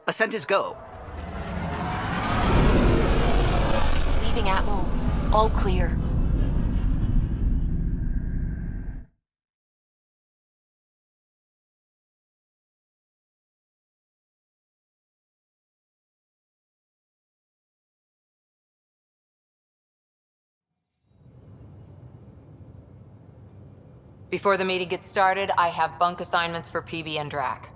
Ascent is go. Leaving Atmo. All clear. Before the meeting gets started, I have bunk assignments for PB and Drac.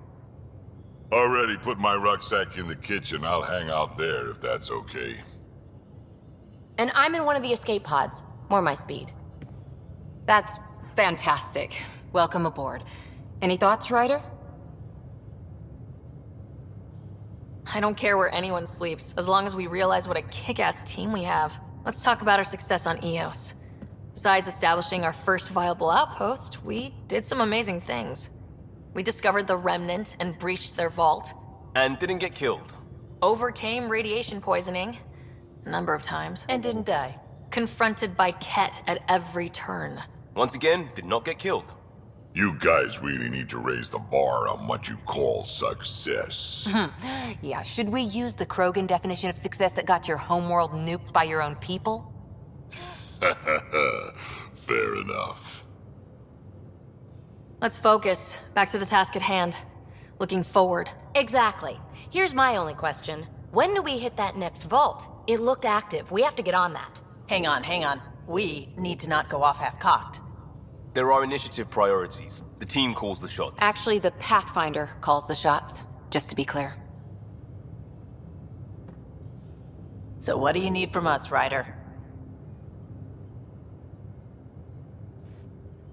Already put my rucksack in the kitchen. I'll hang out there if that's okay. And I'm in one of the escape pods. More my speed. That's fantastic. Welcome aboard. Any thoughts, Ryder? I don't care where anyone sleeps, as long as we realize what a kick-ass team we have. Let's talk about our success on Eos. Besides establishing our first viable outpost, we did some amazing things. We discovered the Remnant and breached their vault. And didn't get killed. Overcame radiation poisoning a number of times. And didn't die. Confronted by Ket at every turn. Once again, did not get killed. You guys really need to raise the bar on what you call success. Yeah, should we use the Krogan definition of success that got your homeworld nuked by your own people? Fair enough. Let's focus. Back to the task at hand. Looking forward. Exactly. Here's my only question. When do we hit that next vault? It looked active. We have to get on that. Hang on. We need to not go off half-cocked. There are initiative priorities. The team calls the shots. Actually, the Pathfinder calls the shots, just to be clear. So what do you need from us, Ryder?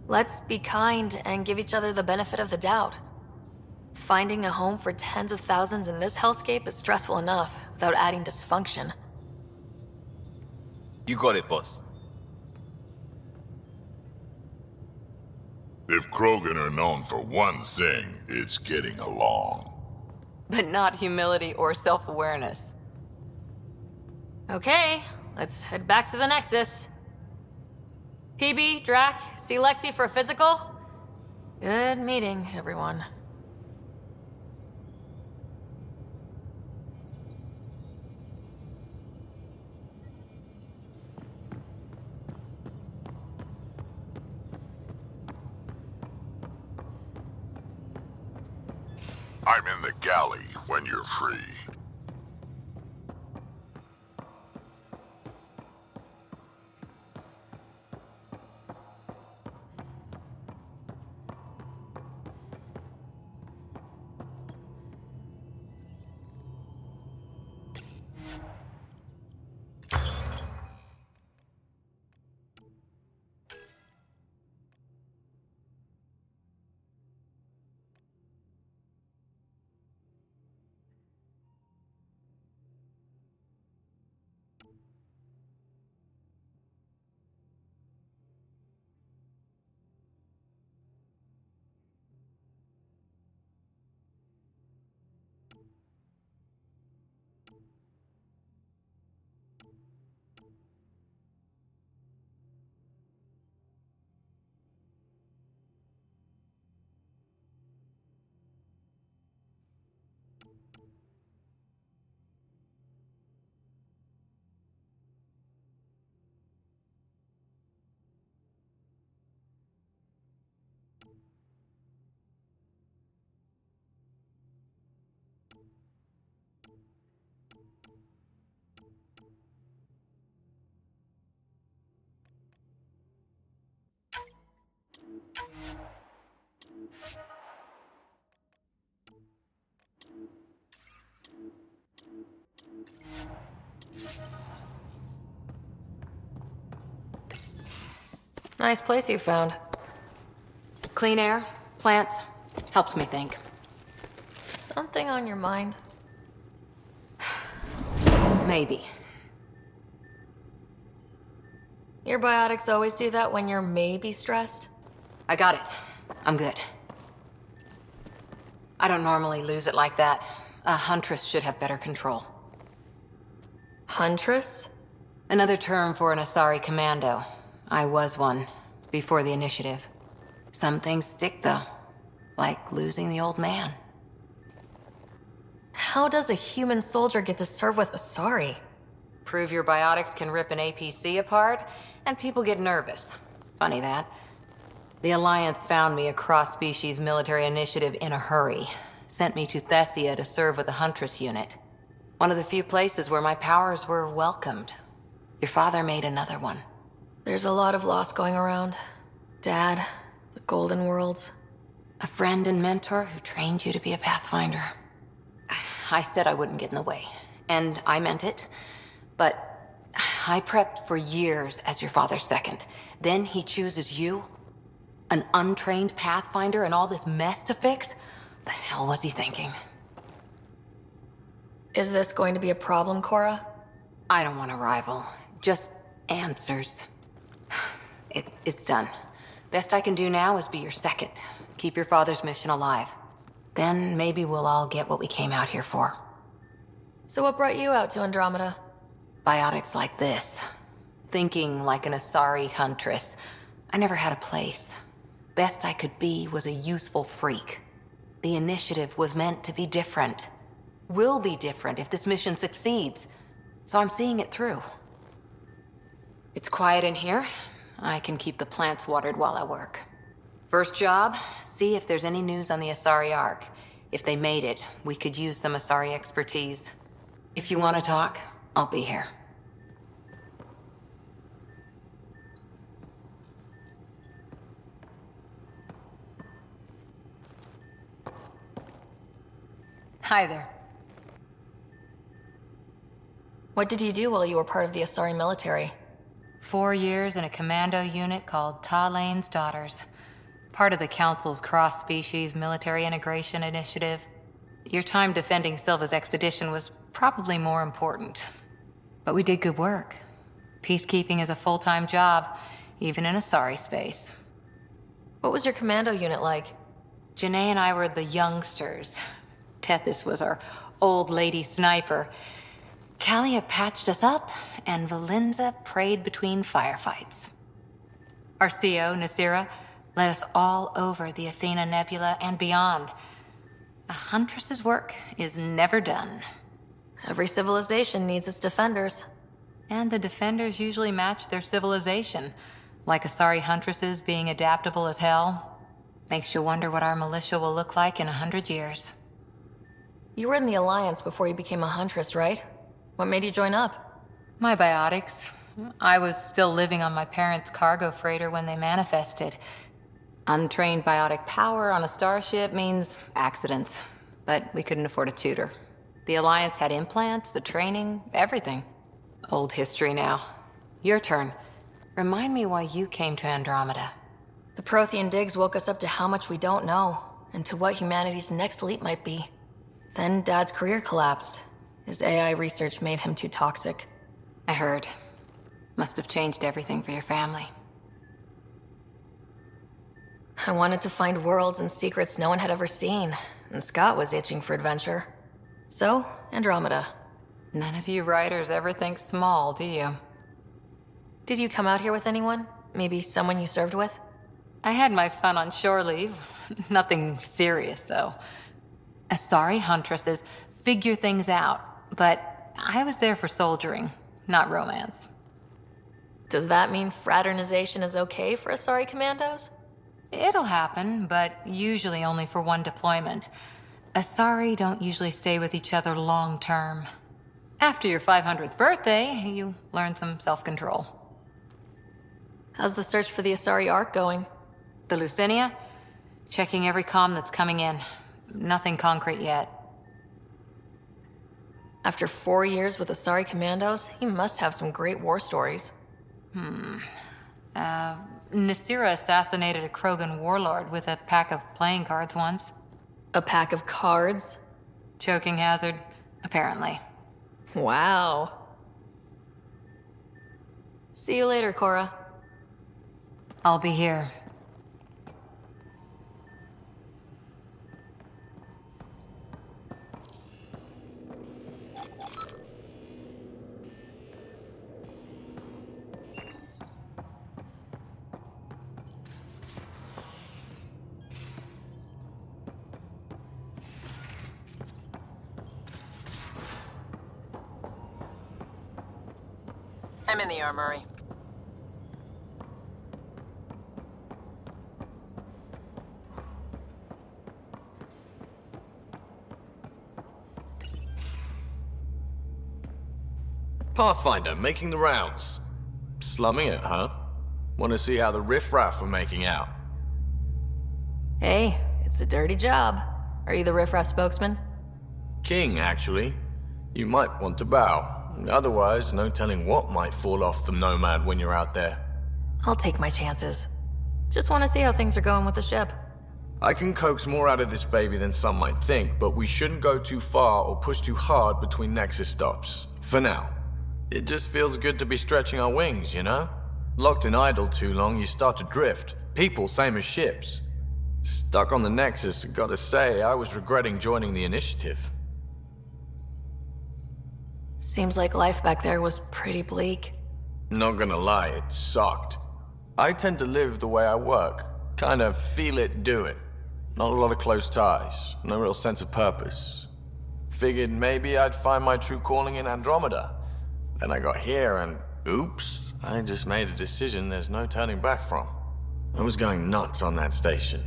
Let's be kind and give each other the benefit of the doubt. Finding a home for tens of thousands in this hellscape is stressful enough, without adding dysfunction. You got it, boss. If Krogan are known for one thing, it's getting along. But not humility or self-awareness. Okay, let's head back to the Nexus. PB, Drac, see Lexi for a physical? Good meeting, everyone. I'm in the galley when you're free. Nice place you found. Clean air, plants, helps me think. Something on your mind? Maybe. Your biotics always do that when you're maybe stressed? I got it. I'm good. I don't normally lose it like that. A huntress should have better control. Huntress? Another term for an Asari commando. I was one, before the initiative. Some things stick, though. Like losing the old man. how does a human soldier get to serve with Asari? Prove your biotics can rip an APC apart, and people get nervous. Funny that. The Alliance found me a cross-species military initiative in a hurry. Sent me to Thessia to serve with the Huntress unit. One of the few places where my powers were welcomed. Your father made another one. There's a lot of loss going around. Dad, the Golden Worlds. A friend and mentor who trained you to be a Pathfinder. I said I wouldn't get in the way, and I meant it. But I prepped for years as your father's second. Then he chooses you? An untrained Pathfinder and all this mess to fix? The hell was he thinking? Is this going to be a problem, Cora? I don't want a rival. Just answers. It's done. Best I can do now is be your second. Keep your father's mission alive. Then maybe we'll all get what we came out here for. So what brought you out to Andromeda? Biotics like this. Thinking like an Asari huntress. I never had a place. Best I could be was a useful freak. The initiative was meant to be different. Will be different if this mission succeeds. So I'm seeing it through. It's quiet in here. I can keep the plants watered while I work. First job, see if there's any news on the Asari Ark. If they made it, we could use some Asari expertise. If you want to talk, I'll be here. Hi there. What did you do while you were part of the Asari military? 4 years in a commando unit called Talane's Daughters. Part of the Council's cross-species military integration initiative. Your time defending Silva's expedition was probably more important. But we did good work. Peacekeeping is a full-time job, even in Asari space. What was your commando unit like? Janae and I were the youngsters. Tethys was our old lady sniper. Kalia patched us up, and Valenza prayed between firefights. Our CO, Nasira, led us all over the Athena Nebula and beyond. A huntress's work is never done. Every civilization needs its defenders. And the defenders usually match their civilization, like Asari huntresses being adaptable as hell. Makes you wonder what our militia will look like in 100 years. You were in the Alliance before you became a huntress, right? What made you join up? My biotics. I was still living on my parents' cargo freighter when they manifested. Untrained biotic power on a starship means accidents, but we couldn't afford a tutor. The Alliance had implants, the training, everything. Old history now. Your turn. Remind me why you came to Andromeda. The Prothean digs woke us up to how much we don't know, and to what humanity's next leap might be. Then Dad's career collapsed. His AI research made him too toxic. I heard. Must have changed everything for your family. I wanted to find worlds and secrets no one had ever seen, and Scott was itching for adventure. So, Andromeda. None of you writers ever think small, do you? Did you come out here with anyone? Maybe someone you served with? I had my fun on shore leave. Nothing serious, though. Asari huntresses figure things out, but I was there for soldiering, not romance. Does that mean fraternization is okay for Asari commandos? It'll happen, but usually only for one deployment. Asari don't usually stay with each other long term. After your 500th birthday, you learn some self-control. How's the search for the Asari Ark going? The Lucinia? Checking every comm that's coming in. Nothing concrete yet. After 4 years with Asari commandos, he must have some great war stories. Nasira assassinated a Krogan warlord with a pack of playing cards once. A pack of cards? Choking hazard, apparently. Wow. See you later, Cora. I'll be here. I'm in the armory. Pathfinder, making the rounds. Slumming it, huh? Want to see how the riffraff are making out? Hey, it's a dirty job. Are you the riffraff spokesman? King, actually. You might want to bow. Otherwise, no telling what might fall off the Nomad when you're out there. I'll take my chances. Just want to see how things are going with the ship. I can coax more out of this baby than some might think, but we shouldn't go too far or push too hard between Nexus stops. For now. It just feels good to be stretching our wings, you know? Locked in idle too long, you start to drift. People, same as ships. Stuck on the Nexus, gotta say, I was regretting joining the Initiative. Seems like life back there was pretty bleak. Not gonna lie, it sucked. I tend to live the way I work. Kind of feel it, do it. Not a lot of close ties, no real sense of purpose. Figured maybe I'd find my true calling in Andromeda. Then I got here and, oops, I just made a decision there's no turning back from. I was going nuts on that station.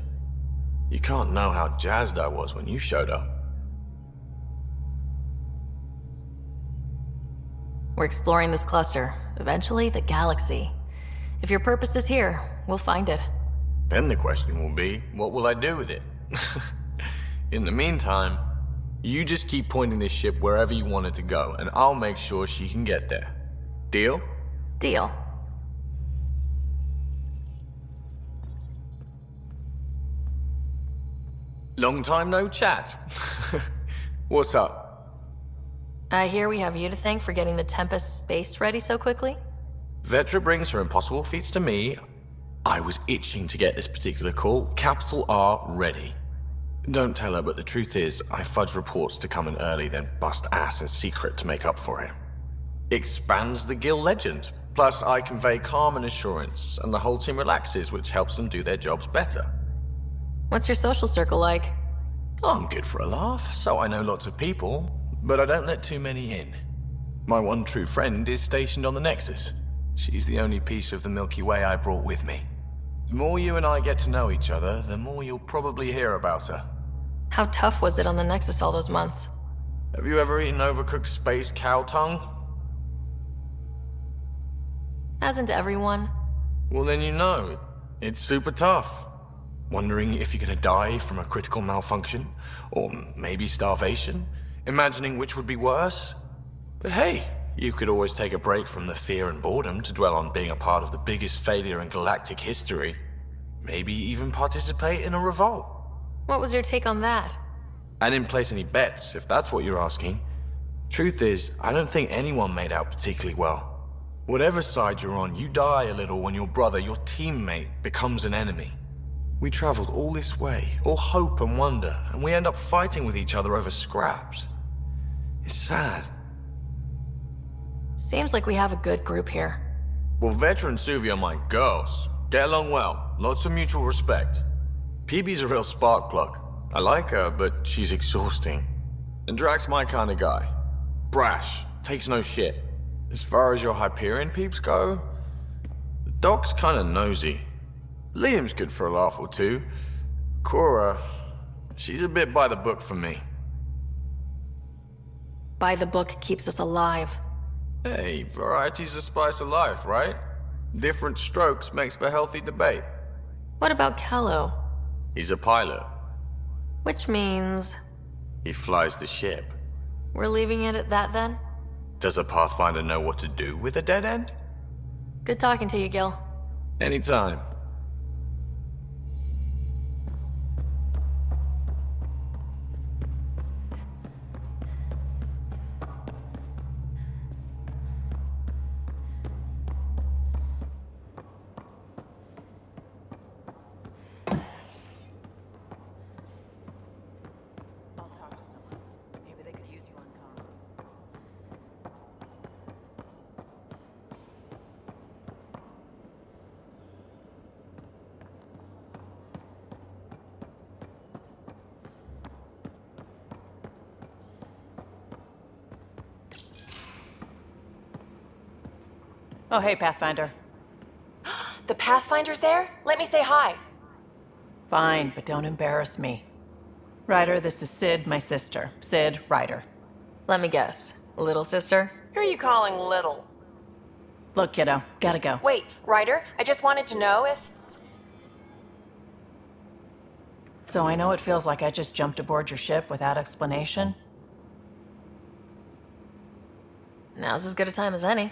You can't know how jazzed I was when you showed up. We're exploring this cluster, eventually the galaxy. If your purpose is here, we'll find it. Then the question will be, what will I do with it? In the meantime, you just keep pointing this ship wherever you want it to go, and I'll make sure she can get there. Deal? Deal. Long time no chat. What's up? I hear we have you to thank for getting the Tempest space ready so quickly? Vetra brings her impossible feats to me. I was itching to get this particular call, capital R, ready. Don't tell her, but the truth is, I fudge reports to come in early, then bust ass in secret to make up for it. Expands the guild legend. Plus, I convey calm and assurance, and the whole team relaxes, which helps them do their jobs better. What's your social circle like? I'm good for a laugh, so I know lots of people, but I don't let too many in. My one true friend is stationed on the Nexus. She's the only piece of the Milky Way I brought with me. The more you and I get to know each other, the more you'll probably hear about her. How tough was it on the Nexus all those months? Have you ever eaten overcooked space cow tongue? Hasn't everyone? Well, then you know. It's super tough. Wondering if you're gonna die from a critical malfunction? Or maybe starvation? Imagining which would be worse? But hey, you could always take a break from the fear and boredom to dwell on being a part of the biggest failure in galactic history. Maybe even participate in a revolt. What was your take on that? I didn't place any bets, if that's what you're asking. Truth is, I don't think anyone made out particularly well. Whatever side you're on, you die a little when your brother, your teammate, becomes an enemy. We traveled all this way, all hope and wonder, and we end up fighting with each other over scraps. It's sad. Seems like we have a good group here. Well, Vetra and Suvi are my girls. Get along well, lots of mutual respect. PB's a real spark plug. I like her, but she's exhausting. And Drax's my kind of guy. Brash, takes no shit. As far as your Hyperion peeps go, the Doc's kinda nosy. Liam's good for a laugh or two. Cora, she's a bit by the book for me. By the book keeps us alive. Hey, variety's the spice of life, right? Different strokes makes for healthy debate. What about Kello? He's a pilot. Which means... He flies the ship. we're leaving it at that then? Does a Pathfinder know what to do with a dead end? Good talking to you, Gil. Anytime. I'll talk to someone. Maybe they could use you on comms. Oh, hey, Pathfinder. The Pathfinder's there? Let me say hi. Fine, but don't embarrass me. Ryder, this is Sid, my sister. Sid, Ryder. Let me guess. Little sister? Who are you calling little? Look, kiddo, gotta go. Wait, Ryder, I just wanted to know if... So I know it feels like I just jumped aboard your ship without explanation. Now's as good a time as any.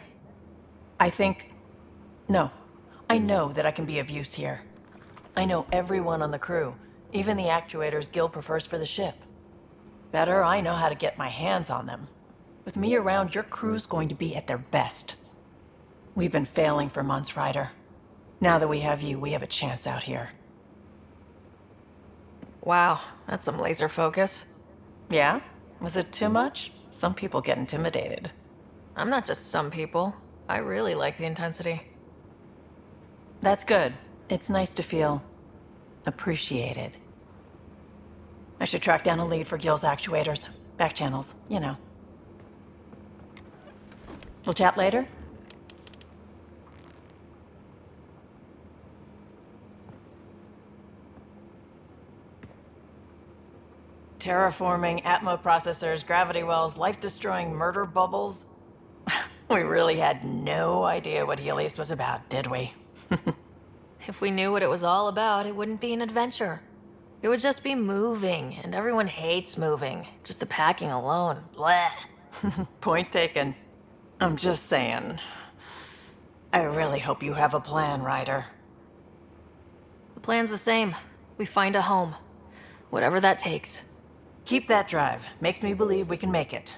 No. I know that I can be of use here. I know everyone on the crew, even the actuators Gil prefers for the ship. Better, I know how to get my hands on them. With me around, your crew's going to be at their best. We've been failing for months, Ryder. Now that we have you, we have a chance out here. Wow, that's some laser focus. Yeah? Was it too much? Some people get intimidated. I'm not just some people. I really like the intensity. That's good. It's nice to feel appreciated. I should track down a lead for Gil's actuators. Back channels, you know. We'll chat later? Terraforming, Atmo processors, gravity wells, life-destroying murder bubbles. We really had no idea what Heleus was about, did we? If we knew what it was all about, it wouldn't be an adventure. It would just be moving, and everyone hates moving. Just the packing alone. Bleh. Point taken. I'm just saying. I really hope you have a plan, Ryder. The plan's the same. We find a home. Whatever that takes. Keep that drive. Makes me believe we can make it.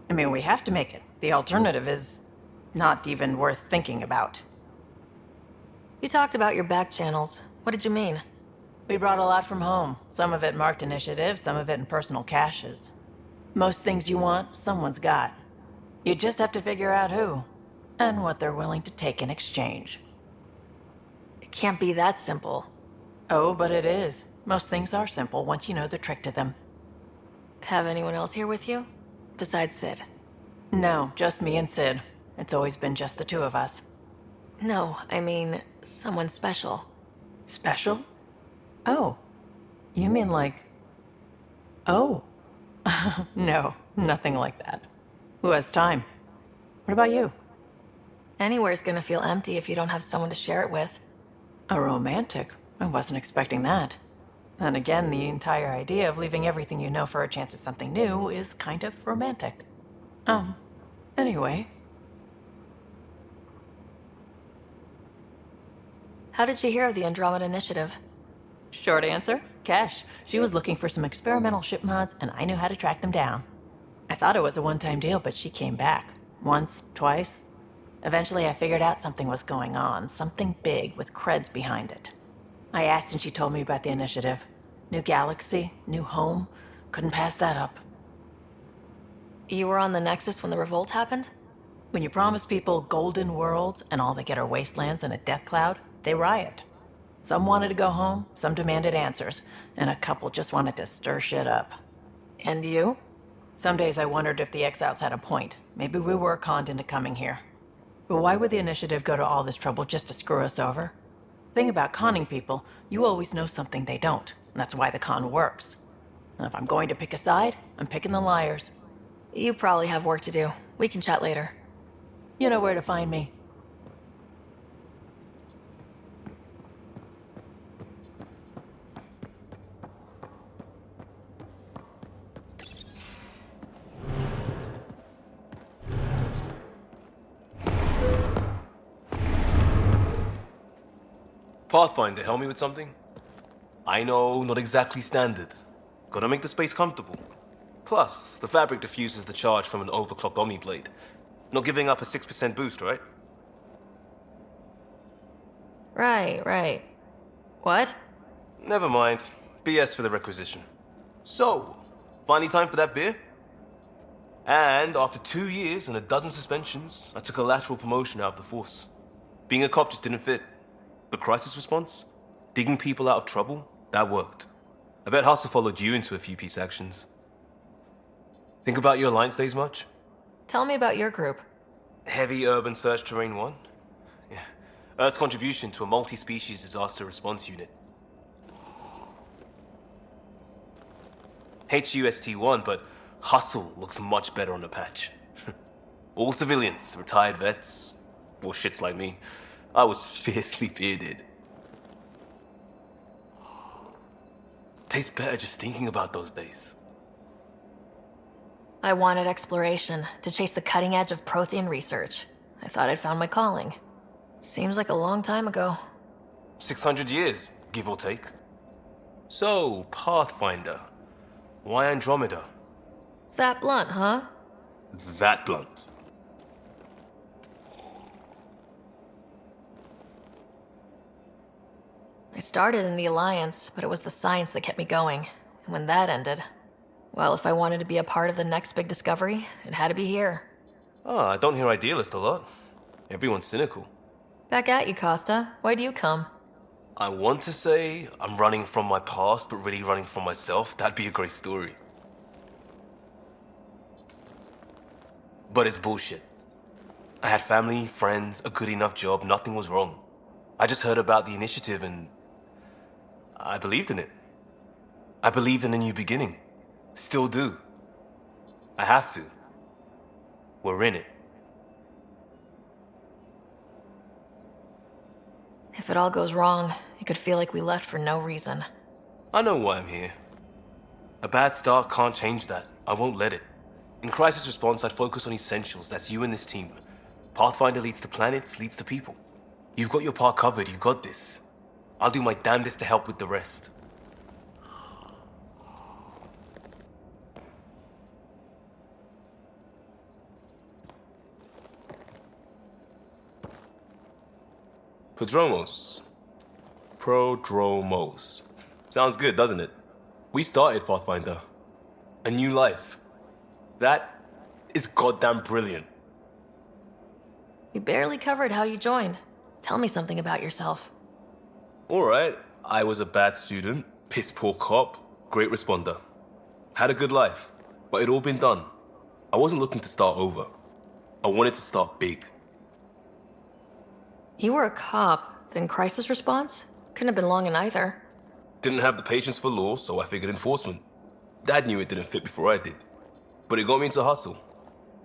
I mean, we have to make it. The alternative is not even worth thinking about. You talked about your back channels. What did you mean? We brought a lot from home. Some of it marked initiative, some of it in personal caches. Most things you want, someone's got. You just have to figure out who, and what they're willing to take in exchange. It can't be that simple. Oh, but it is. Most things are simple once you know the trick to them. Have anyone else here with you? Besides Sid? No, just me and Sid. It's always been just the two of us. No, I mean, someone special. Special? Oh. You mean like... Oh. No, nothing like that. Who has time? What about you? Anywhere's gonna feel empty if you don't have someone to share it with. A romantic? I wasn't expecting that. Then again, the entire idea of leaving everything you know for a chance at something new is kind of romantic. Anyway. How did you hear of the Andromeda Initiative? Short answer, Cash. She was looking for some experimental ship mods, and I knew how to track them down. I thought it was a one-time deal, but she came back. Once, twice. Eventually, I figured out something was going on, something big with creds behind it. I asked and she told me about the initiative. New galaxy, new home. Couldn't pass that up. You were on the Nexus when the revolt happened? When you promise people golden worlds and all they get are wastelands and a death cloud, they riot. Some wanted to go home, some demanded answers, and a couple just wanted to stir shit up. And you? Some days I wondered if the exiles had a point. Maybe we were conned into coming here. But why would the initiative go to all this trouble just to screw us over? Thing about conning people, you always know something they don't, and that's why the con works. And if I'm going to pick a side, I'm picking the liars. You probably have work to do. We can chat later. You know where to find me. Pathfinder, help me with something? I know, not exactly standard. Gotta make the space comfortable. Plus, the fabric diffuses the charge from an overclocked Omniblade. Not giving up a 6% boost, right? Right. What? Never mind. BS for the requisition. So, finally time for that beer? And after 2 years and a dozen suspensions, I took a lateral promotion out of the force. Being a cop just didn't fit. But crisis response? Digging people out of trouble? That worked. I bet Hustle followed you into a few peace actions. Think about your Alliance days much? Tell me about your group. Heavy urban search terrain 1. Earth's contribution to a multi-species disaster response unit. HUST-1, but Hustle looks much better on the patch. All civilians, retired vets, or shits like me. I was fiercely bearded. Tastes better just thinking about those days. I wanted exploration, to chase the cutting edge of Prothean research. I thought I'd found my calling. Seems like a long time ago. 600 years, give or take. So, Pathfinder. Why Andromeda? That blunt, huh? That blunt. I started in the Alliance, but it was the science that kept me going. And when that ended, well, if I wanted to be a part of the next big discovery, it had to be here. Ah, I don't hear idealist a lot. Everyone's cynical. Back at you, Costa. Why do you come? I want to say I'm running from my past, but really running from myself. That'd be a great story. But it's bullshit. I had family, friends, a good enough job, nothing was wrong. I just heard about the initiative and I believed in it. I believed in a new beginning. Still do. I have to. We're in it. If it all goes wrong, it could feel like we left for no reason. I know why I'm here. A bad start can't change that. I won't let it. In crisis response, I'd focus on essentials. That's you and this team. Pathfinder leads to planets, leads to people. You've got your part covered, you got this. I'll do my damnedest to help with the rest. Prodromos. Sounds good, doesn't it? We started Pathfinder. A new life. That is goddamn brilliant. We barely covered how you joined. Tell me something about yourself. Alright, I was a bad student, piss poor cop, great responder. Had a good life, but it'd all been done. I wasn't looking to start over. I wanted to start big. You were a cop, then crisis response? Couldn't have been long in either. Didn't have the patience for law, so I figured enforcement. Dad knew it didn't fit before I did. But it got me into hustle.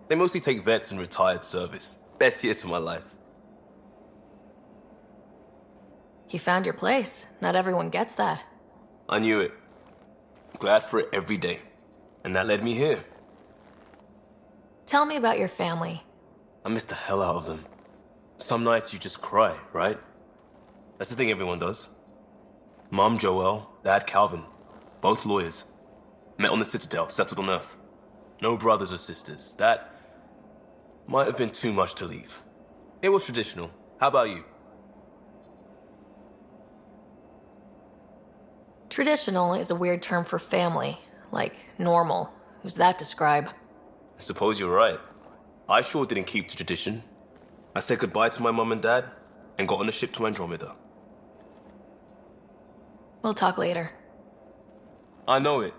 They mostly take vets and retired service. Best years of my life. You found your place. Not everyone gets that. I knew it. Glad for it every day. And that led me here. Tell me about your family. I miss the hell out of them. Some nights you just cry, right? That's the thing everyone does. Mom Joelle, Dad Calvin. Both lawyers. Met on the Citadel, settled on Earth. No brothers or sisters. That might have been too much to leave. It was traditional. How about you? Traditional is a weird term for family. Like normal. Who's that describe? I suppose you're right. I sure didn't keep to tradition. I said goodbye to my mom and dad and got on a ship to Andromeda. We'll talk later. I know it.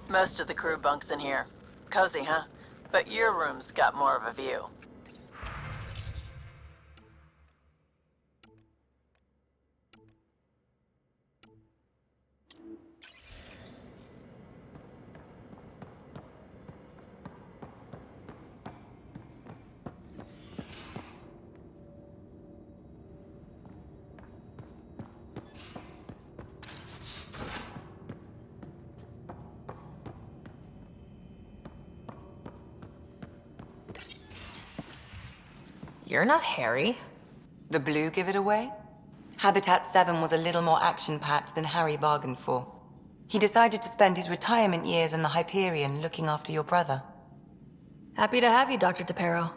Most of the crew bunks in here. Cozy, huh? But your room's got more of a view. You're not Harry. The blue give it away? Habitat 7 was a little more action-packed than Harry bargained for. He decided to spend his retirement years in the Hyperion looking after your brother. Happy to have you, Dr. DePero.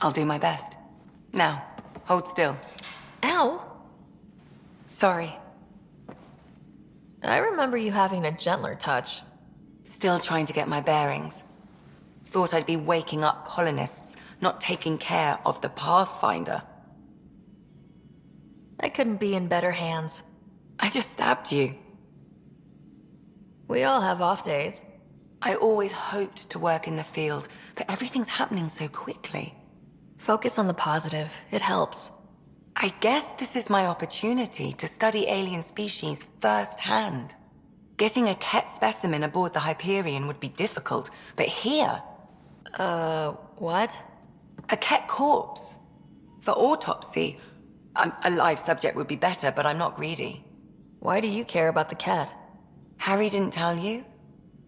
I'll do my best. Now, hold still. Ow! Sorry, I remember you having a gentler touch. Still trying to get my bearings. Thought I'd be waking up colonists, not taking care of the Pathfinder. I couldn't be in better hands. I just stabbed you. We all have off days. I always hoped to work in the field, but everything's happening so quickly. Focus on the positive. It helps. I guess this is my opportunity to study alien species firsthand. Getting a Ket specimen aboard the Hyperion would be difficult, but here... What? A Ket corpse. For autopsy, a live subject would be better, but I'm not greedy. Why do you care about the cat? Harry didn't tell you?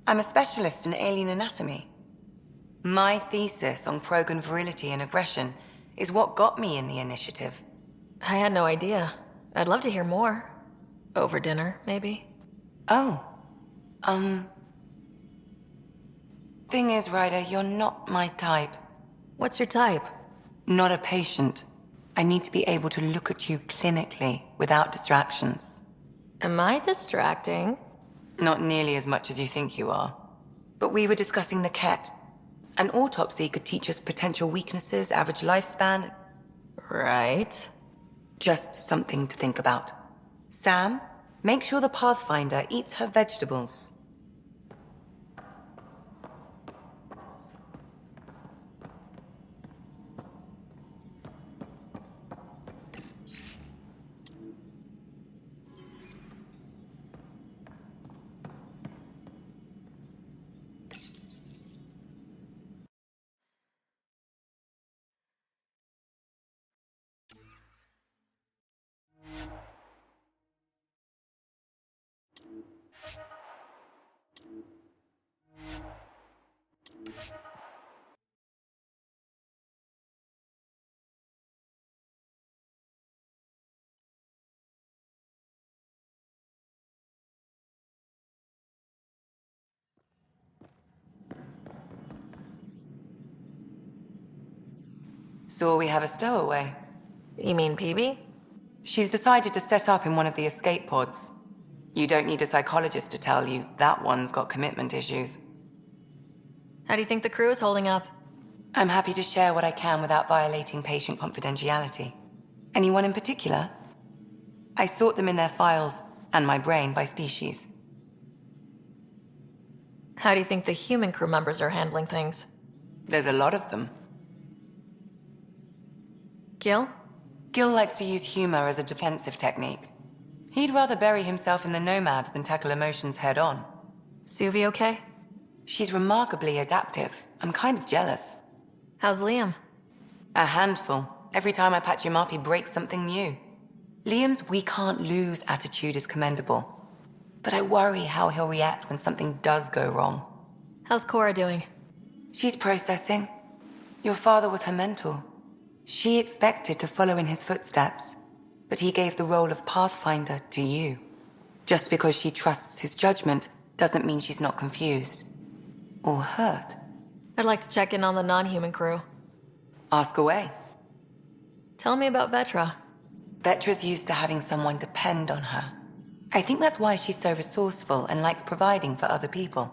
I'm a specialist in alien anatomy. My thesis on Krogan virility and aggression is what got me in the initiative. I had no idea. I'd love to hear more. Over dinner, maybe? Oh. Thing is, Ryder, you're not my type. What's your type? Not a patient. I need to be able to look at you clinically without distractions. Am I distracting? Not nearly as much as you think you are. But we were discussing the Ket. An autopsy could teach us potential weaknesses, average lifespan. Right. Just something to think about. Sam, make sure the Pathfinder eats her vegetables. So we have a stowaway. You mean PB? She's decided to set up in one of the escape pods. You don't need a psychologist to tell you that one's got commitment issues. How do you think the crew is holding up? I'm happy to share what I can without violating patient confidentiality. Anyone in particular? I sort them in their files, and my brain by species. How do you think the human crew members are handling things? There's a lot of them. Gil? Gil likes to use humor as a defensive technique. He'd rather bury himself in the Nomad than tackle emotions head-on. Suvi okay? She's remarkably adaptive. I'm kind of jealous. How's Liam? A handful. Every time I patch him up, he breaks something new. Liam's we can't lose attitude is commendable. But I worry how he'll react when something does go wrong. How's Cora doing? She's processing. Your father was her mentor. She expected to follow in his footsteps, but he gave the role of Pathfinder to you. Just because she trusts his judgment doesn't mean she's not confused. Or hurt. I'd like to check in on the non-human crew. Ask away. Tell me about Vetra. Vetra's used to having someone depend on her. I think that's why she's so resourceful and likes providing for other people.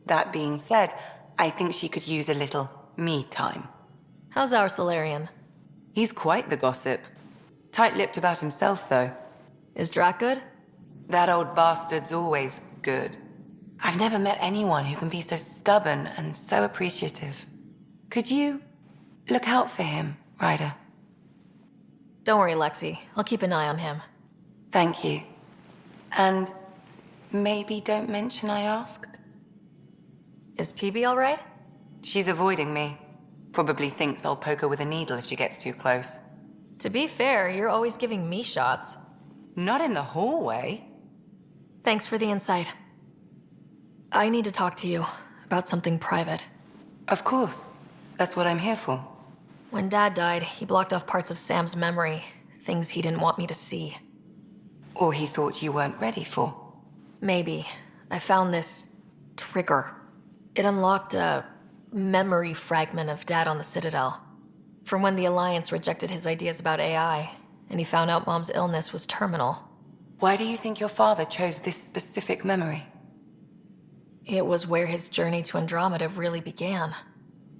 That being said, I think she could use a little me time. How's our Solarian? He's quite the gossip. Tight-lipped about himself, though. Is Drac good? That old bastard's always good. I've never met anyone who can be so stubborn and so appreciative. Could you look out for him, Ryder? Don't worry, Lexi. I'll keep an eye on him. Thank you. And maybe don't mention I asked? Is PB all right? She's avoiding me. Probably thinks I'll poke her with a needle if she gets too close. To be fair, you're always giving me shots. Not in the hallway. Thanks for the insight. I need to talk to you about something private. Of course. That's what I'm here for. When Dad died, he blocked off parts of Sam's memory, things he didn't want me to see. Or he thought you weren't ready for. Maybe. I found this trigger. It unlocked a memory fragment of Dad on the Citadel. From when the Alliance rejected his ideas about AI, and he found out Mom's illness was terminal. Why do you think your father chose this specific memory? It was where his journey to Andromeda really began.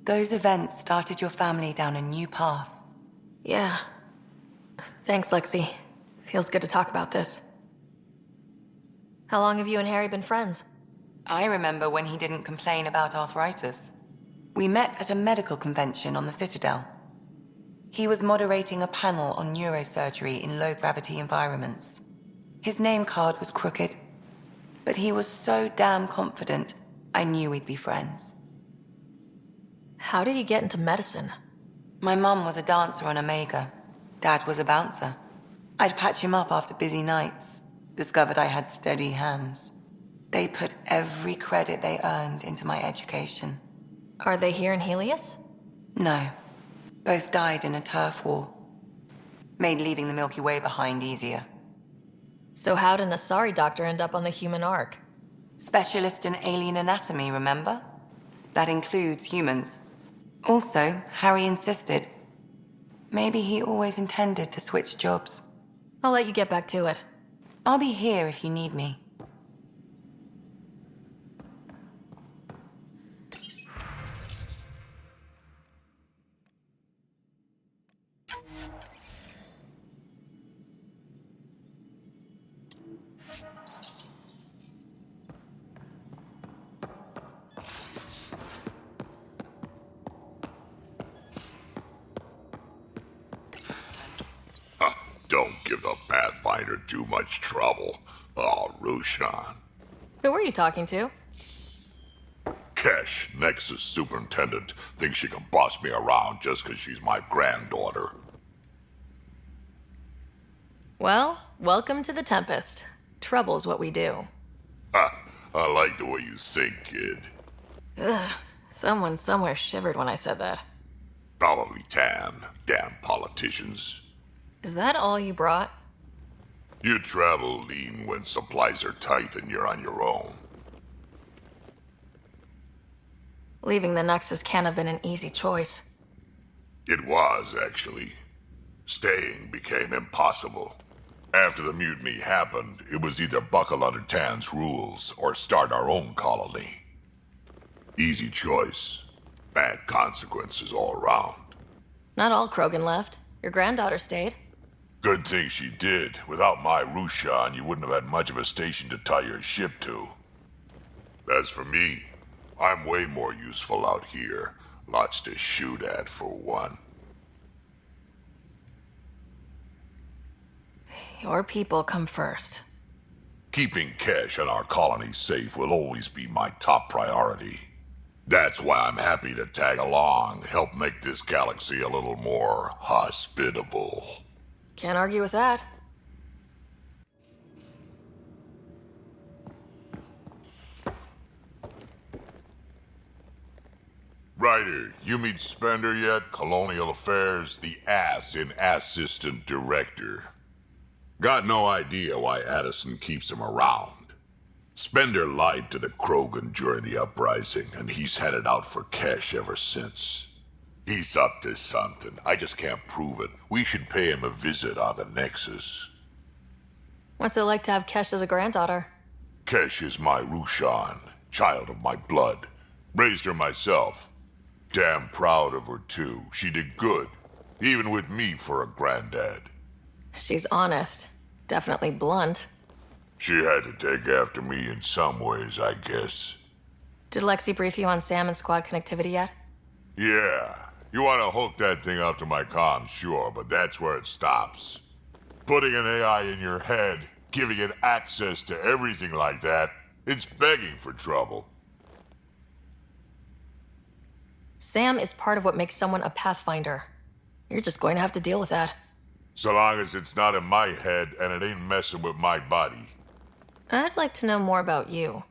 Those events started your family down a new path. Yeah. Thanks, Lexi. Feels good to talk about this. How long have you and Harry been friends? I remember when he didn't complain about arthritis. We met at a medical convention on the Citadel. He was moderating a panel on neurosurgery in low-gravity environments. His name card was crooked, but he was so damn confident, I knew we'd be friends. How did you get into medicine? My mum was a dancer on Omega. Dad was a bouncer. I'd patch him up after busy nights. Discovered I had steady hands. They put every credit they earned into my education. Are they here in Heleus? No. Both died in a turf war. Made leaving the Milky Way behind easier. So how did an Asari doctor end up on the human Ark? Specialist in alien anatomy, remember? That includes humans. Also, Harry insisted. Maybe he always intended to switch jobs. I'll let you get back to it. I'll be here if you need me. Don't give the Pathfinder too much trouble. Oh, Rushan. Who were you talking to? Kesh, Nexus Superintendent, thinks she can boss me around just 'cause she's my granddaughter. Well, welcome to the Tempest. Trouble's what we do. Ha! I like the way you think, kid. Ugh, someone somewhere shivered when I said that. Probably Tan. Damn politicians. Is that all you brought? You travel lean when supplies are tight and you're on your own. Leaving the Nexus can't have been an easy choice. It was, actually. Staying became impossible. After the mutiny happened, it was either buckle under Tan's rules or start our own colony. Easy choice. Bad consequences all around. Not all Krogan left. Your granddaughter stayed. Good thing she did. Without my Rushan, you wouldn't have had much of a station to tie your ship to. As for me, I'm way more useful out here. Lots to shoot at, for one. Your people come first. Keeping Kesh and our colony safe will always be my top priority. That's why I'm happy to tag along, help make this galaxy a little more hospitable. Can't argue with that. Ryder, you meet Spender yet? Colonial Affairs, the ass in Assistant Director. Got no idea why Addison keeps him around. Spender lied to the Krogan during the uprising, and he's headed out for Kesh ever since. He's up to something. I just can't prove it. We should pay him a visit on the Nexus. What's it like to have Kesh as a granddaughter? Kesh is my Rushan, child of my blood. Raised her myself. Damn proud of her, too. She did good, even with me for a granddad. She's honest. Definitely blunt. She had to take after me in some ways, I guess. Did Lexi brief you on Sam and squad connectivity yet? Yeah. You want to hook that thing up to my comms, sure, but that's where it stops. Putting an AI in your head, giving it access to everything like that, it's begging for trouble. Sam is part of what makes someone a Pathfinder. You're just going to have to deal with that. So long as it's not in my head and it ain't messing with my body. I'd like to know more about you.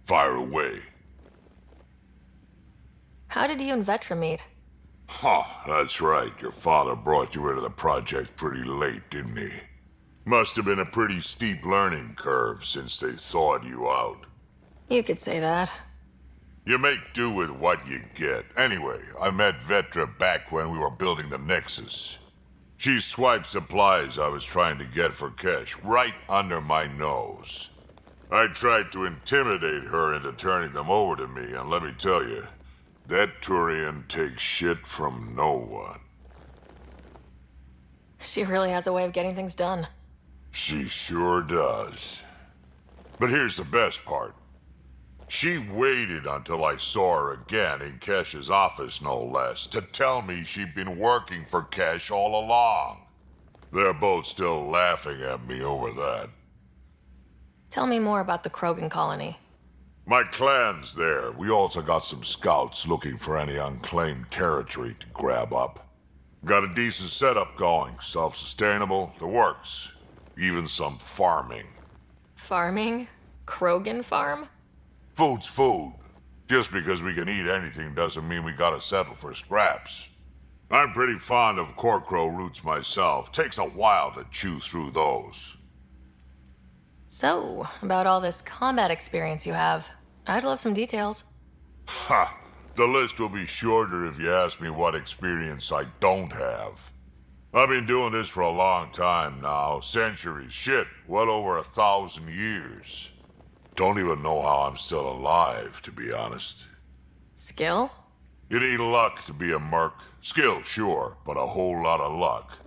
Fire away. How did you and Vetra meet? Huh, that's right. Your father brought you into the project pretty late, didn't he? Must have been a pretty steep learning curve since they thawed you out. You could say that. You make do with what you get. Anyway, I met Vetra back when we were building the Nexus. She swiped supplies I was trying to get for Kesh right under my nose. I tried to intimidate her into turning them over to me, and let me tell you, that Turian takes shit from no one. She really has a way of getting things done. She sure does. But here's the best part. She waited until I saw her again in Kesh's office, no less, to tell me she'd been working for Kesh all along. They're both still laughing at me over that. Tell me more about the Krogan colony. My clan's there. We also got some scouts looking for any unclaimed territory to grab up. Got a decent setup going, self-sustainable, the works. Even some farming. Farming? Krogan farm? Food's food. Just because we can eat anything doesn't mean we gotta settle for scraps. I'm pretty fond of corcrow roots myself. Takes a while to chew through those. So, about all this combat experience you have, I'd love some details. Ha! The list will be shorter if you ask me what experience I don't have. I've been doing this for a long time now. Centuries. Shit, well over 1,000 years. Don't even know how I'm still alive, to be honest. Skill? You need luck to be a merc. Skill, sure, but a whole lot of luck.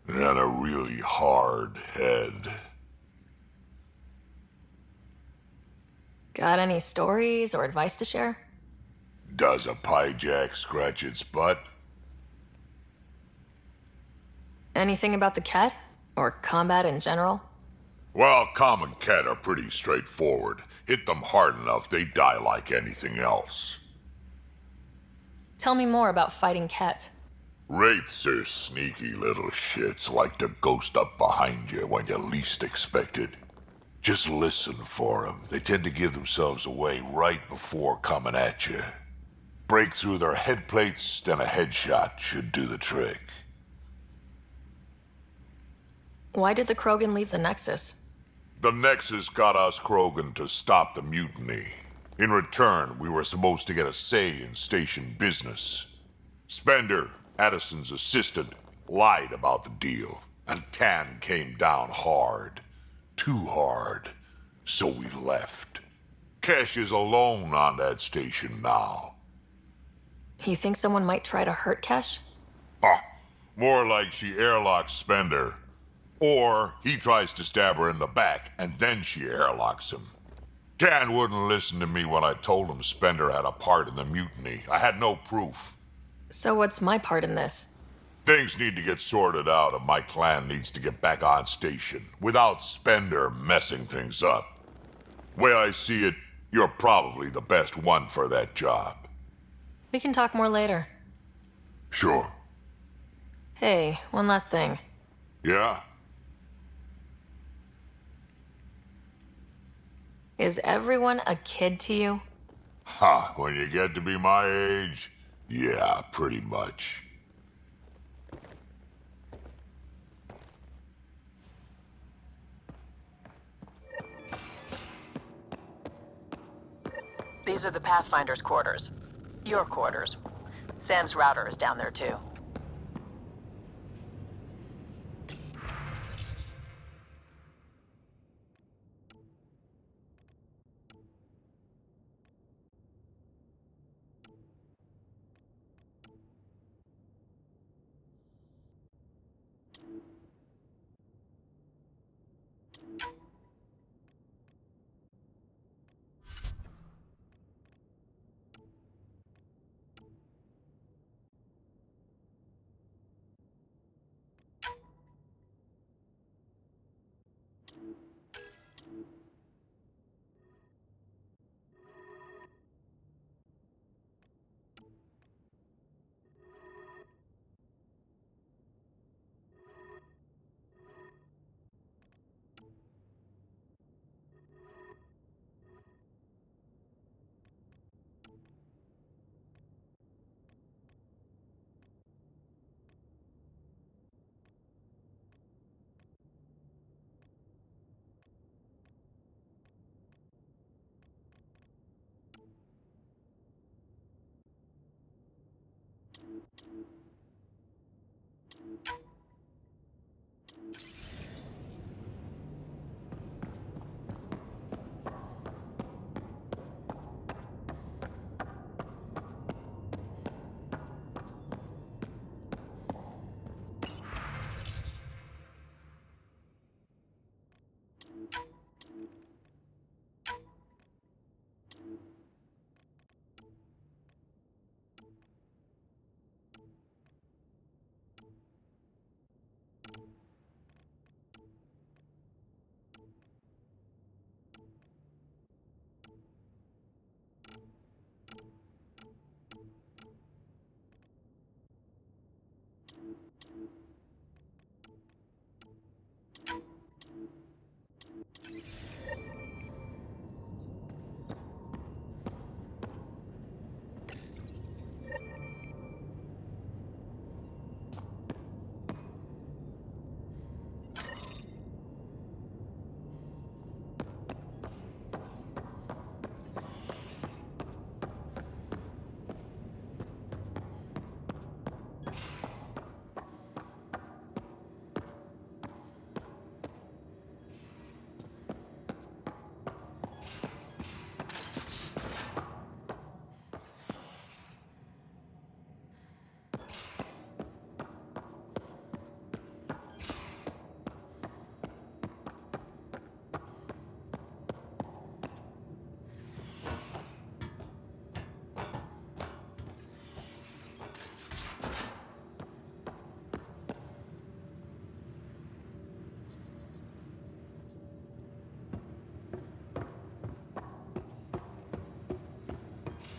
And a really hard head. Got any stories or advice to share? Does a piejack scratch its butt? Anything about the Ket? Or combat in general? Well, common cat are pretty straightforward. Hit them hard enough, they die like anything else. Tell me more about fighting Ket. Wraiths are sneaky little shits, like to ghost up behind you when you least expect it. Just listen for them. They tend to give themselves away right before coming at you. Break through their head plates, then a headshot should do the trick. Why did the Krogan leave the Nexus? The Nexus got us Krogan to stop the mutiny. In return, we were supposed to get a say in station business. Spender, Addison's assistant, lied about the deal, and Tan came down hard. Too hard. So we left. Kesh is alone on that station now. You think someone might try to hurt Kesh? More like she airlocks Spender. Or he tries to stab her in the back, and then she airlocks him. Tan wouldn't listen to me when I told him Spender had a part in the mutiny. I had no proof. So what's my part in this? Things need to get sorted out, and my clan needs to get back on station, without Spender messing things up. Way I see it, you're probably the best one for that job. We can talk more later. Sure. Hey, one last thing. Yeah? Is everyone a kid to you? Ha, when you get to be my age, yeah, pretty much. These are the Pathfinder's quarters. Your quarters. Sam's router is down there too.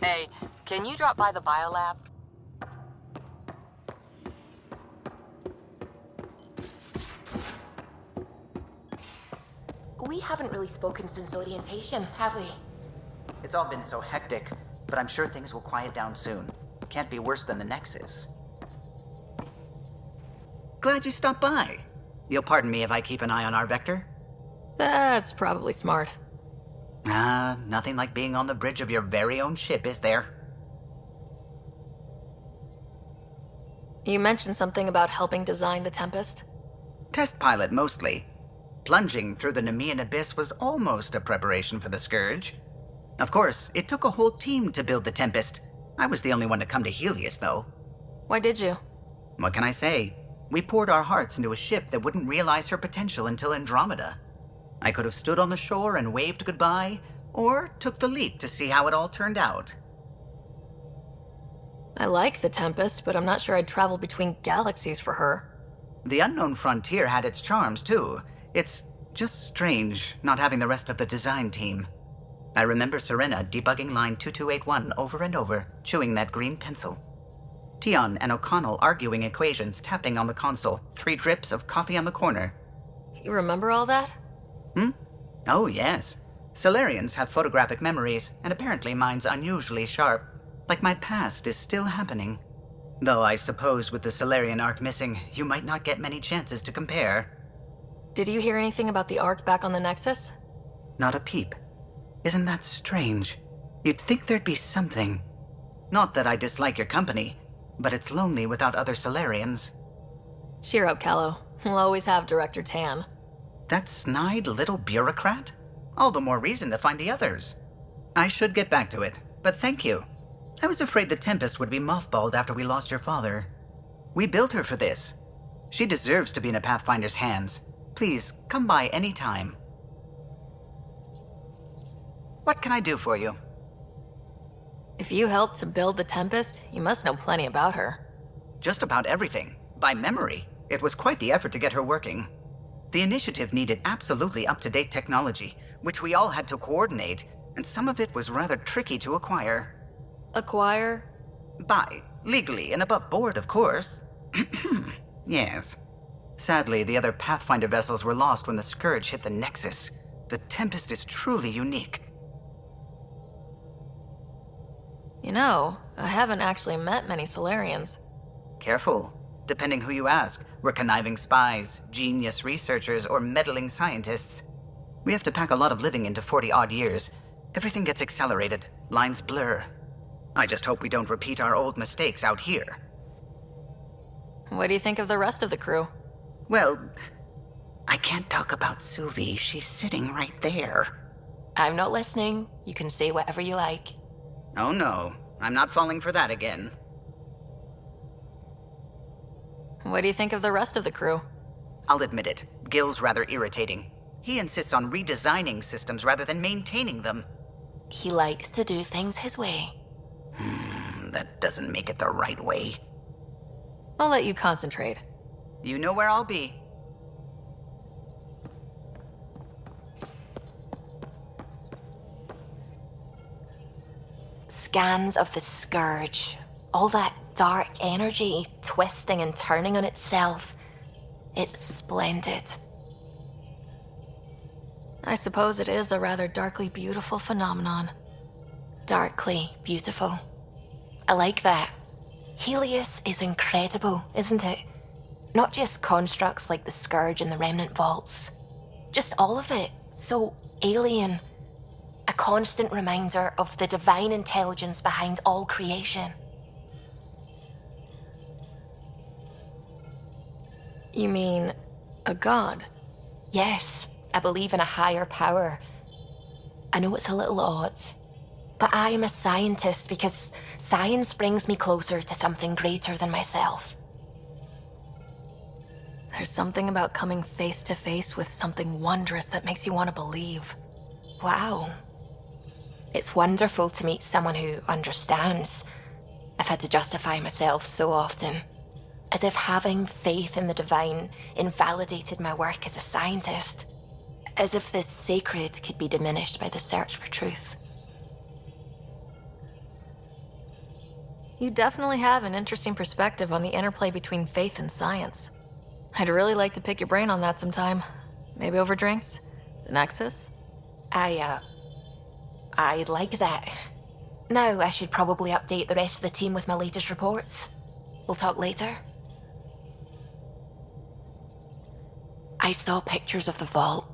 Hey, can you drop by the biolab? We haven't really spoken since orientation, have we? It's all been so hectic, but I'm sure things will quiet down soon. Can't be worse than the Nexus. Glad you stopped by. You'll pardon me if I keep an eye on our vector? That's probably smart. Nothing like being on the bridge of your very own ship, is there? You mentioned something about helping design the Tempest. Test pilot, mostly. Plunging through the Nemean abyss was almost a preparation for the Scourge. Of course, it took a whole team to build the Tempest. I was the only one to come to Heleus, though. Why did you? What can I say? We poured our hearts into a ship that wouldn't realize her potential until Andromeda. I could have stood on the shore and waved goodbye, or took the leap to see how it all turned out. I like the Tempest, but I'm not sure I'd travel between galaxies for her. The unknown frontier had its charms, too. It's just strange not having the rest of the design team. I remember Serena debugging line 2281 over and over, chewing that green pencil. Tion and O'Connell arguing equations, tapping on the console, 3 drips of coffee on the corner. You remember all that? Oh, yes. Solarians have photographic memories, and apparently mine's unusually sharp. Like my past is still happening. Though I suppose with the Solarian arc missing, you might not get many chances to compare. Did you hear anything about the Ark back on the Nexus? Not a peep. Isn't that strange? You'd think there'd be something. Not that I dislike your company, but it's lonely without other Solarians. Cheer up, Callow. We'll always have Director Tan. That snide little bureaucrat? All the more reason to find the others. I should get back to it, but thank you. I was afraid the Tempest would be mothballed after we lost your father. We built her for this. She deserves to be in a Pathfinder's hands. Please, come by any time. What can I do for you? If you helped to build the Tempest, you must know plenty about her. Just about everything. By memory. It was quite the effort to get her working. The initiative needed absolutely up-to-date technology, which we all had to coordinate, and some of it was rather tricky to acquire. Acquire? Buy. Legally and above board, of course. Yes. Sadly, the other Pathfinder vessels were lost when the Scourge hit the Nexus. The Tempest is truly unique. You know, I haven't actually met many Solarians. Careful. Depending who you ask, we're conniving spies, genius researchers, or meddling scientists. We have to pack a lot of living into 40-odd years. Everything gets accelerated, lines blur. I just hope we don't repeat our old mistakes out here. What do you think of the rest of the crew? Well, I can't talk about Suvi. She's sitting right there. I'm not listening. You can say whatever you like. Oh no, I'm not falling for that again. What do you think of the rest of the crew? I'll admit it, Gil's rather irritating. He insists on redesigning systems rather than maintaining them. He likes to do things his way. That doesn't make it the right way. I'll let you concentrate. You know where I'll be. Scans of the Scourge. All that dark energy twisting and turning on itself. It's splendid. I suppose it is a rather darkly beautiful phenomenon. Darkly beautiful. I like that. Heleus is incredible, isn't it? Not just constructs like the Scourge and the Remnant Vaults. Just all of it. So alien. A constant reminder of the divine intelligence behind all creation. You mean a god? Yes, I believe in a higher power. I know it's a little odd, but I am a scientist because science brings me closer to something greater than myself. There's something about coming face to face with something wondrous that makes you want to believe. Wow. It's wonderful to meet someone who understands. I've had to justify myself so often, as if having faith in the divine invalidated my work as a scientist. As if the sacred could be diminished by the search for truth. You definitely have an interesting perspective on the interplay between faith and science. I'd really like to pick your brain on that sometime. Maybe over drinks? The Nexus? I'd like that. Now I should probably update the rest of the team with my latest reports. We'll talk later. I saw pictures of the vault.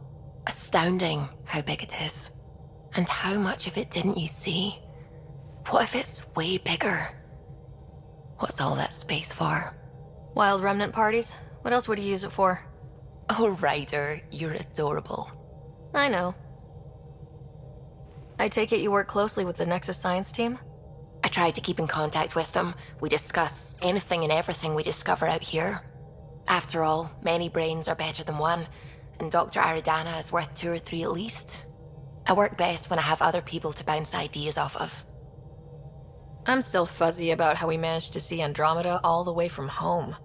Astounding how big it is. And how much of it didn't you see? What if it's way bigger? What's all that space for? Wild remnant parties? What else would you use it for? Oh, Ryder, you're adorable. I know. I take it you work closely with the Nexus science team? I try to keep in contact with them. We discuss anything and everything we discover out here. After all, many brains are better than one, and Dr. Aridana is worth 2 or 3 at least. I work best when I have other people to bounce ideas off of. I'm still fuzzy about how we managed to see Andromeda all the way from home.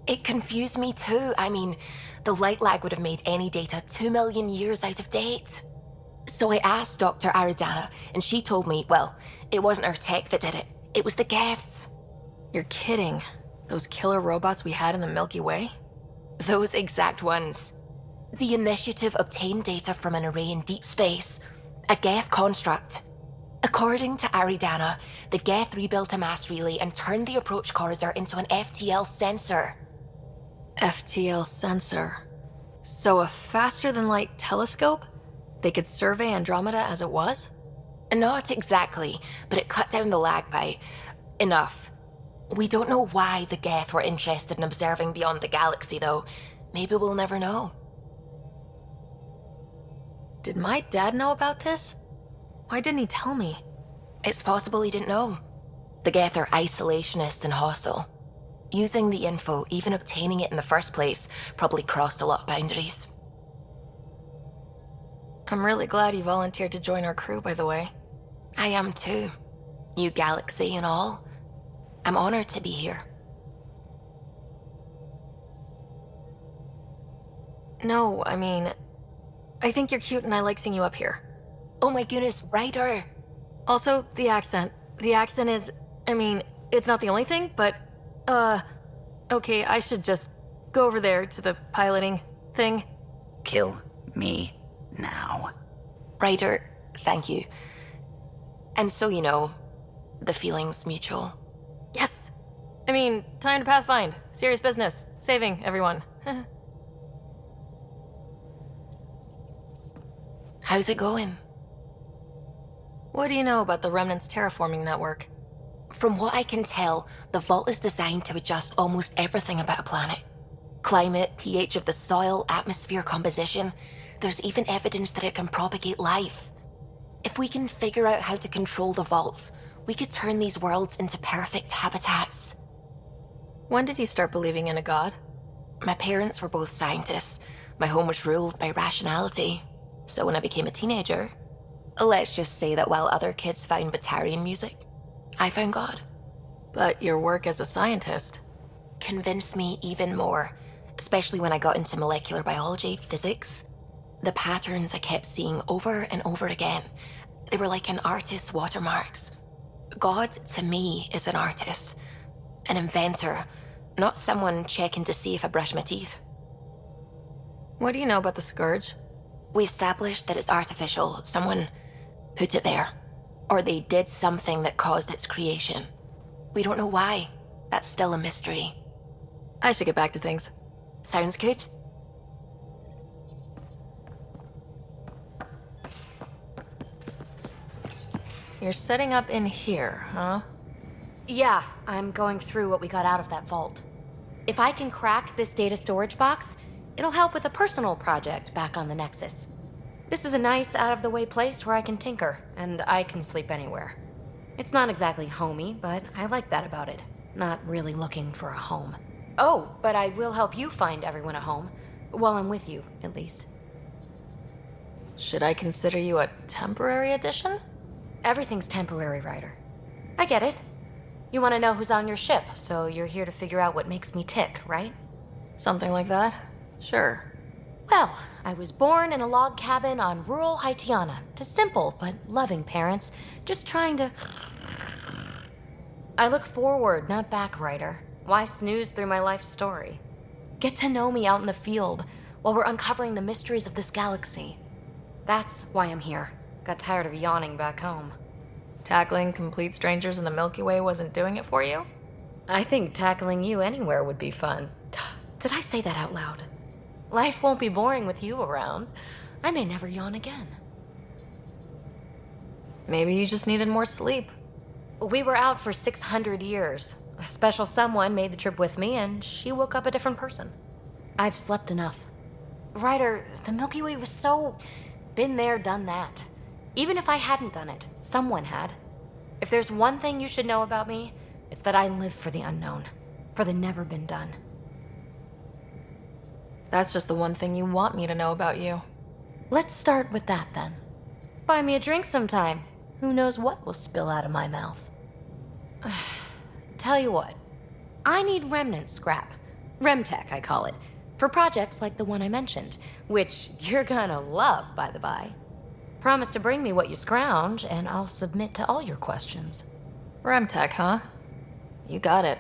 It confused me too. I mean, the light lag would have made any data 2 million years out of date. So I asked Dr. Aridana, and she told me, well, it wasn't her tech that did it. It was the Geths. You're kidding. Those killer robots we had in the Milky Way? Those exact ones. The Initiative obtained data from an array in deep space, a Geth construct. According to Aridana, the Geth rebuilt a mass relay and turned the approach corridor into an FTL sensor. FTL sensor. So a faster-than-light telescope? They could survey Andromeda as it was? Not exactly, but it cut down the lag by enough. We don't know why the Geth were interested in observing beyond the galaxy, though. Maybe we'll never know. Did my dad know about this? Why didn't he tell me? It's possible he didn't know. The Geth are isolationist and hostile. Using the info, even obtaining it in the first place, probably crossed a lot of boundaries. I'm really glad you volunteered to join our crew, by the way. I am too. New galaxy and all. I'm honored to be here. No, I mean, I think you're cute and I like seeing you up here. Oh my goodness, Ryder! Also, the accent. The accent is, I mean, it's not the only thing, but, okay, I should just go over there to the piloting thing. Kill me now. Ryder, thank you. And so you know, the feeling's mutual. Yes! I mean, time to Pathfind. Serious business. Saving everyone. How's it going? What do you know about the Remnant's terraforming network? From what I can tell, the vault is designed to adjust almost everything about a planet. Climate, pH of the soil, atmosphere composition. There's even evidence that it can propagate life. If we can figure out how to control the vaults, we could turn these worlds into perfect habitats. When did you start believing in a god? My parents were both scientists. My home was ruled by rationality. So when I became a teenager, let's just say that while other kids found Batarian music, I found God. But your work as a scientist Convinced me even more, especially when I got into molecular biology, physics. The patterns I kept seeing over and over again, they were like an artist's watermarks. God, to me, is an artist, an inventor, not someone checking to see if I brush my teeth. What do you know about the Scourge? We established that it's artificial. Someone put it there. Or they did something that caused its creation. We don't know why. That's still a mystery. I should get back to things. Sounds good? You're setting up in here, huh? Yeah, I'm going through what we got out of that vault. If I can crack this data storage box, it'll help with a personal project back on the Nexus. This is a nice, out-of-the-way place where I can tinker, and I can sleep anywhere. It's not exactly homey, but I like that about it. Not really looking for a home. Oh, but I will help you find everyone a home. While I'm with you, at least. Should I consider you a temporary addition? Everything's temporary, Ryder. I get it. You want to know who's on your ship, so you're here to figure out what makes me tick, right? Something like that? Sure. Well, I was born in a log cabin on rural Haitiana to simple but loving parents, just trying to... I look forward, not back, Ryder. Why snooze through my life story? Get to know me out in the field while we're uncovering the mysteries of this galaxy. That's why I'm here. Got tired of yawning back home. Tackling complete strangers in the Milky Way wasn't doing it for you? I think tackling you anywhere would be fun. Did I say that out loud? Life won't be boring with you around. I may never yawn again. Maybe you just needed more sleep. We were out for 600 years. A special someone made the trip with me, and she woke up a different person. I've slept enough. Ryder, the Milky Way was so... been there, done that. Even if I hadn't done it, someone had. If there's one thing you should know about me, it's that I live for the unknown, for the never been done. That's just the one thing you want me to know about you. Let's start with that then. Buy me a drink sometime. Who knows what will spill out of my mouth. Tell you what, I need remnant scrap. Remtech, I call it. For projects like the one I mentioned, which you're gonna love, by the by. Promise to bring me what you scrounge, and I'll submit to all your questions. Remtech, huh? You got it.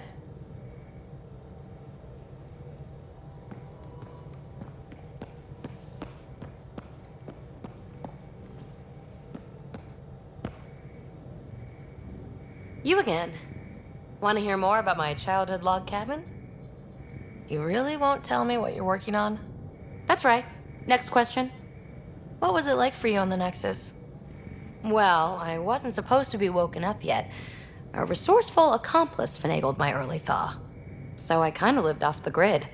You again. Want to hear more about my childhood log cabin? You really won't tell me what you're working on? That's right. Next question. What was it like for you on the Nexus? Well, I wasn't supposed to be woken up yet. A resourceful accomplice finagled my early thaw. So I kind of lived off the grid.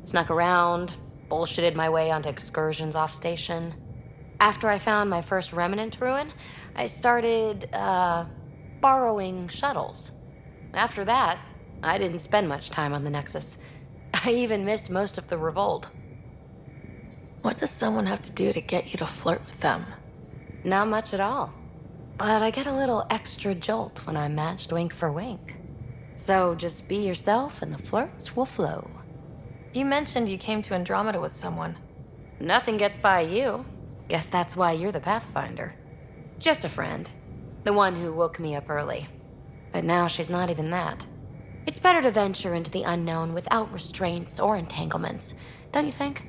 Snuck around, bullshitted my way onto excursions off station. After I found my first remnant ruin, I started, borrowing shuttles. After that, I didn't spend much time on the Nexus. I even missed most of the revolt. What does someone have to do to get you to flirt with them? Not much at all. But I get a little extra jolt when I'm matched wink for wink. So just be yourself and the flirts will flow. You mentioned you came to Andromeda with someone. Nothing gets by you. Guess that's why you're the Pathfinder. Just a friend. The one who woke me up early. But now she's not even that. It's better to venture into the unknown without restraints or entanglements, don't you think?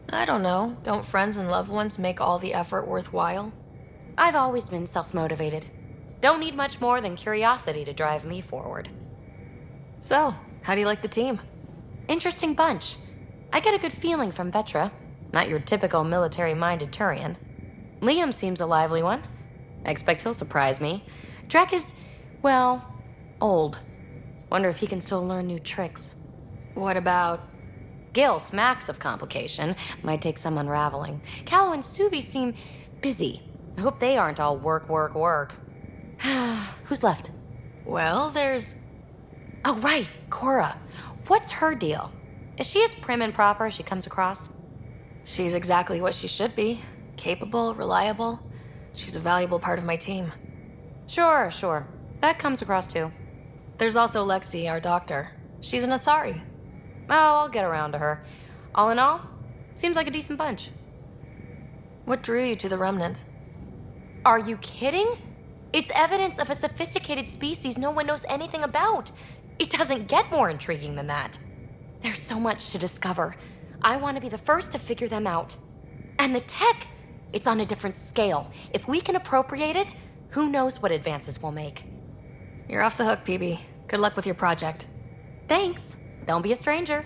I don't know. Don't friends and loved ones make all the effort worthwhile? I've always been self-motivated. Don't need much more than curiosity to drive me forward. So, how do you like the team? Interesting bunch. I get a good feeling from Vetra. Not your typical military-minded Turian. Liam seems a lively one. I expect he'll surprise me. Drek is, well, old. Wonder if he can still learn new tricks. What about... Gil smacks of complication. Might take some unraveling. Callow and Suvi seem busy. I hope they aren't all work, work, work. Who's left? Well, there's... Oh, right, Cora. What's her deal? Is she as prim and proper as she comes across? She's exactly what she should be. Capable, reliable. She's a valuable part of my team. Sure. That comes across too. There's also Lexi, our doctor. She's an Asari. Oh, I'll get around to her. All in all, seems like a decent bunch. What drew you to the Remnant? Are you kidding? It's evidence of a sophisticated species no one knows anything about. It doesn't get more intriguing than that. There's so much to discover. I want to be the first to figure them out. And the tech, it's on a different scale. If we can appropriate it, who knows what advances we'll make. You're off the hook, PB. Good luck with your project. Thanks. Don't be a stranger.